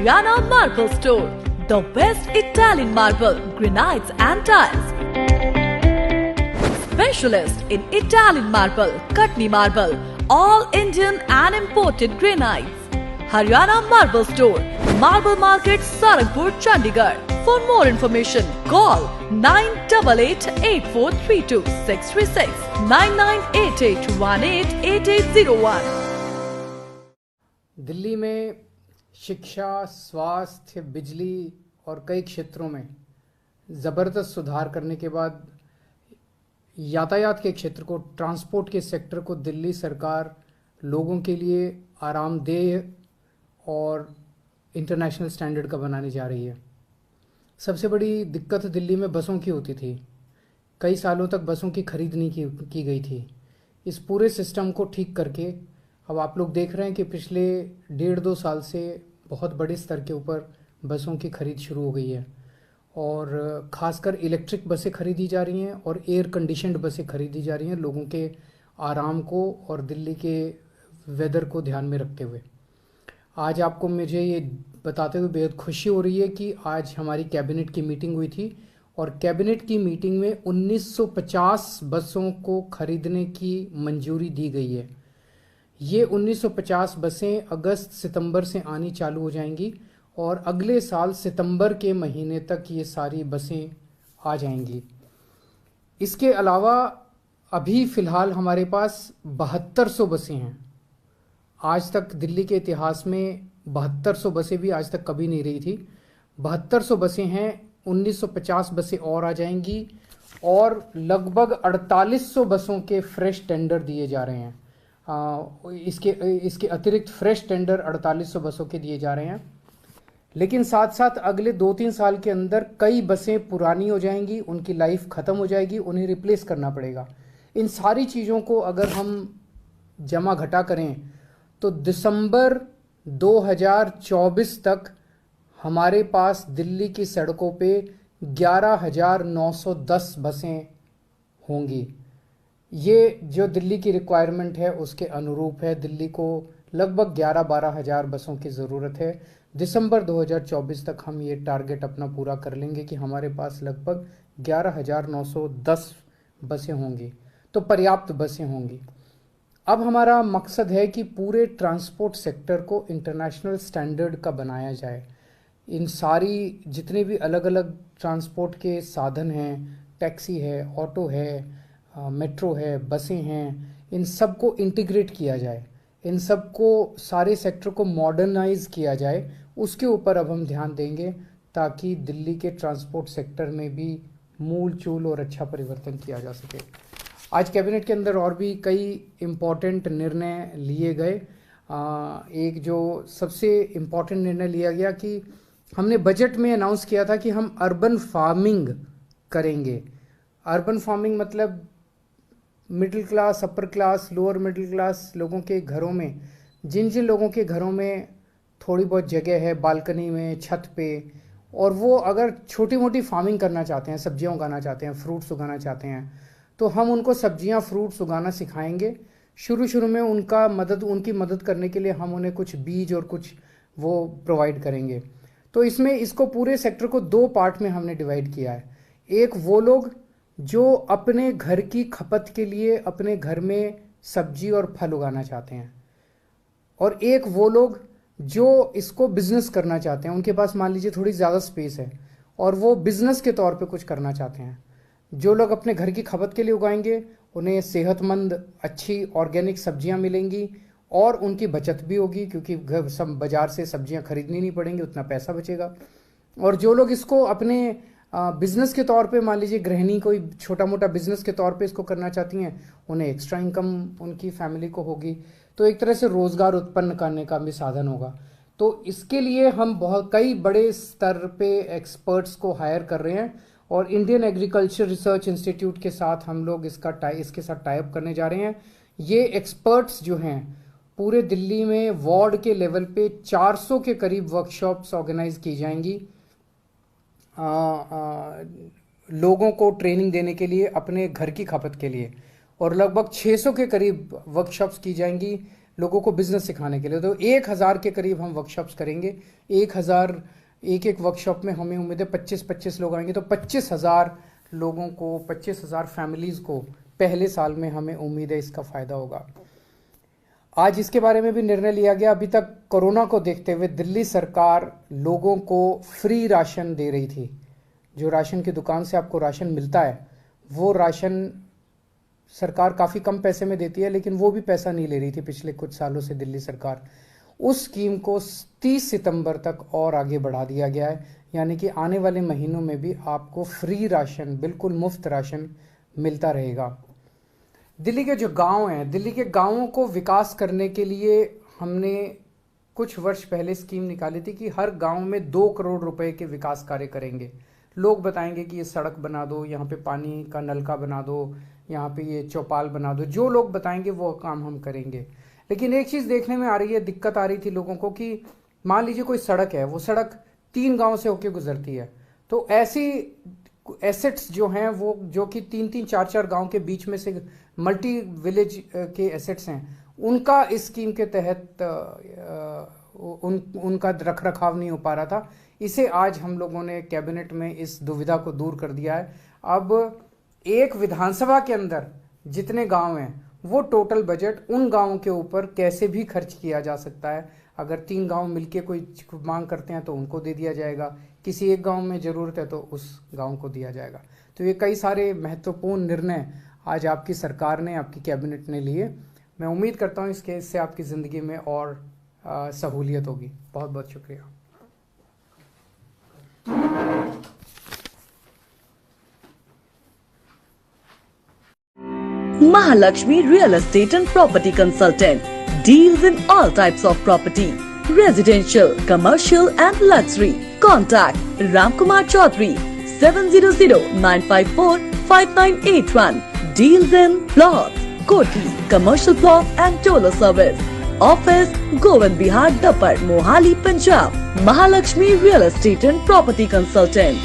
Haryana Marble Store, the best Italian marble, granites and tiles. Specialist in Italian marble, Katni marble, all Indian and imported granites. Haryana Marble Store, Marble Market, Sarangpur, Chandigarh. For more information, call 9888 636 9988188801. Delhi में शिक्षा, स्वास्थ्य, बिजली और कई क्षेत्रों में ज़बरदस्त सुधार करने के बाद यातायात के क्षेत्र को, ट्रांसपोर्ट के सेक्टर को दिल्ली सरकार लोगों के लिए आरामदेह और इंटरनेशनल स्टैंडर्ड का बनाने जा रही है। सबसे बड़ी दिक्कत दिल्ली में बसों की होती थी। कई सालों तक बसों की खरीद नहीं की गई थी। इस पूरे सिस्टम को ठीक करके अब आप लोग देख रहे हैं कि पिछले 1.5-2 साल से बहुत बड़े स्तर के ऊपर बसों की खरीद शुरू हो गई है और ख़ासकर इलेक्ट्रिक बसें खरीदी जा रही हैं और एयर कंडीशनड बसें खरीदी जा रही हैं लोगों के आराम को और दिल्ली के वेदर को ध्यान में रखते हुए। आज आपको मुझे ये बताते हुए बेहद खुशी हो रही है कि आज हमारी कैबिनेट की मीटिंग हुई थी और कैबिनेट की मीटिंग में 1950 बसों को खरीदने की मंजूरी दी गई है। ये 1950 बसें अगस्त-सितंबर से आनी चालू हो जाएंगी और अगले साल सितंबर के महीने तक ये सारी बसें आ जाएंगी। इसके अलावा अभी फ़िलहाल हमारे पास 7200 बसें हैं। आज तक दिल्ली के इतिहास में 7200 बसें भी आज तक कभी नहीं रही थी। 7200 बसें हैं, 1950 बसें और आ जाएंगी और लगभग 4800 बसों के फ्रेश टेंडर दिए जा रहे हैं। इसके अतिरिक्त फ्रेश टेंडर 4800 बसों के दिए जा रहे हैं। लेकिन साथ साथ अगले 2-3 साल के अंदर कई बसें पुरानी हो जाएंगी, उनकी लाइफ ख़त्म हो जाएगी, उन्हें रिप्लेस करना पड़ेगा। इन सारी चीज़ों को अगर हम जमा घटा करें तो दिसंबर 2024 तक हमारे पास दिल्ली की सड़कों पे 11,910 बसें होंगी। ये जो दिल्ली की रिक्वायरमेंट है उसके अनुरूप है। दिल्ली को लगभग 11-12 हज़ार बसों की ज़रूरत है। दिसंबर 2024 तक हम ये टारगेट अपना पूरा कर लेंगे कि हमारे पास लगभग 11,910 बसें होंगी, तो पर्याप्त बसें होंगी। अब हमारा मकसद है कि पूरे ट्रांसपोर्ट सेक्टर को इंटरनेशनल स्टैंडर्ड का बनाया जाए। इन सारी जितने भी अलग अलग ट्रांसपोर्ट के साधन हैं, टैक्सी है, ऑटो है, मेट्रो है, बसें हैं, इन सब को इंटीग्रेट किया जाए, इन सब को सारे सेक्टर को मॉडर्नाइज किया जाए। उसके ऊपर अब हम ध्यान देंगे ताकि दिल्ली के ट्रांसपोर्ट सेक्टर में भी मूल चूल और अच्छा परिवर्तन किया जा सके। आज कैबिनेट के अंदर और भी कई इम्पॉर्टेंट निर्णय लिए गए। एक जो सबसे इम्पॉर्टेंट निर्णय लिया गया कि हमने बजट में अनाउंस किया था कि हम अर्बन फार्मिंग करेंगे। अर्बन फार्मिंग मतलब middle class, upper class, lower middle class लोगों के घरों में, जिन जिन लोगों के घरों में थोड़ी बहुत जगह है बालकनी में, छत पे, और वो अगर छोटी मोटी फार्मिंग करना चाहते हैं, सब्जियां उगाना चाहते हैं, फ्रूट्स उगाना चाहते हैं, तो हम उनको सब्जियां, फ्रूट्स उगाना सिखाएंगे। शुरू में उनकी मदद करने के लिए हम उन्हें कुछ बीज और कुछ वो प्रोवाइड करेंगे। तो इसको पूरे सेक्टर को 2 पार्ट में हमने डिवाइड किया है। एक वो लोग जो अपने घर की खपत के लिए अपने घर में सब्जी और फल उगाना चाहते हैं, और एक वो लोग जो इसको बिजनेस करना चाहते हैं। उनके पास मान लीजिए थोड़ी ज़्यादा स्पेस है और वो बिजनेस के तौर पे कुछ करना चाहते हैं। जो लोग अपने घर की खपत के लिए उगाएंगे उन्हें सेहतमंद अच्छी ऑर्गेनिक सब्जियां मिलेंगी और उनकी बचत भी होगी, क्योंकि सब बाज़ार से सब्जियां खरीदनी नहीं पड़ेंगी, उतना पैसा बचेगा। और जो लोग इसको अपने बिज़नेस के तौर पे, मान लीजिए गृहिणी कोई छोटा मोटा बिज़नेस के तौर पे इसको करना चाहती हैं, उन्हें एक्स्ट्रा इनकम उनकी फैमिली को होगी। तो एक तरह से रोज़गार उत्पन्न करने का भी साधन होगा। तो इसके लिए हम कई बड़े स्तर पे एक्सपर्ट्स को हायर कर रहे हैं और इंडियन एग्रीकल्चर रिसर्च इंस्टीट्यूट के साथ हम लोग इसके साथ टाइप करने जा रहे हैं। ये एक्सपर्ट्स जो हैं पूरे दिल्ली में वार्ड के लेवल पे 400 के करीब वर्कशॉप्स ऑर्गेनाइज की जाएंगी लोगों को ट्रेनिंग देने के लिए अपने घर की खपत के लिए, और लगभग 600 के करीब वर्कशॉप्स की जाएंगी लोगों को बिजनेस सिखाने के लिए। तो 1000 के करीब हम वर्कशॉप्स करेंगे। 1000 एक वर्कशॉप में हमें उम्मीद है 25-25 लोग आएंगे, तो 25,000 लोगों को, 25,000 फैमिलीज को पहले साल में हमें उम्मीद है इसका फायदा होगा। आज इसके बारे में भी निर्णय लिया गया। अभी तक कोरोना को देखते हुए दिल्ली सरकार लोगों को फ्री राशन दे रही थी। जो राशन की दुकान से आपको राशन मिलता है, वो राशन सरकार काफ़ी कम पैसे में देती है, लेकिन वो भी पैसा नहीं ले रही थी पिछले कुछ सालों से दिल्ली सरकार। उस स्कीम को 30 सितंबर तक और आगे बढ़ा दिया गया है, यानी कि आने वाले महीनों में भी आपको फ्री राशन, बिल्कुल मुफ्त राशन मिलता रहेगा। दिल्ली के जो गांव हैं, दिल्ली के गांवों को विकास करने के लिए हमने कुछ वर्ष पहले स्कीम निकाली थी कि हर गांव में 2 करोड़ रुपए के विकास कार्य करेंगे। लोग बताएंगे कि ये सड़क बना दो, यहाँ पे पानी का नलका बना दो, यहाँ पे ये चौपाल बना दो। जो लोग बताएंगे वो काम हम करेंगे। लेकिन एक चीज़ देखने में आ रही है, दिक्कत आ रही थी लोगों को कि मान लीजिए कोई सड़क है, वो सड़क 3 गांव से होकर गुजरती है, तो ऐसी एसेट्स जो हैं वो, जो कि 3-3, 4-4 गांव के बीच में से मल्टी विलेज के एसेट्स हैं, उनका इस स्कीम के तहत उनका रख रखाव नहीं हो पा रहा था। इसे आज हम लोगों ने कैबिनेट में इस दुविधा को दूर कर दिया है। अब एक विधानसभा के अंदर जितने गांव हैं, वो टोटल बजट उन गांवों के ऊपर कैसे भी खर्च किया जा सकता है। अगर 3 गांव मिलके कोई मांग करते हैं तो उनको दे दिया जाएगा, किसी एक गांव में ज़रूरत है तो उस गांव को दिया जाएगा। तो ये कई सारे महत्वपूर्ण निर्णय आज आपकी सरकार ने, आपकी कैबिनेट ने लिए। मैं उम्मीद करता हूँ इससे आपकी ज़िंदगी में और सहूलियत होगी। बहुत बहुत शुक्रिया। Mahalakshmi Real Estate and Property Consultant deals in all types of property, residential, commercial and luxury. Contact Ramkumar Chaudhary 700-954-5981. Deals in plots, कोठी, commercial plot and toller service. Office Govind Bihar Dapar, Mohali, Punjab. Mahalakshmi Real Estate and Property Consultant.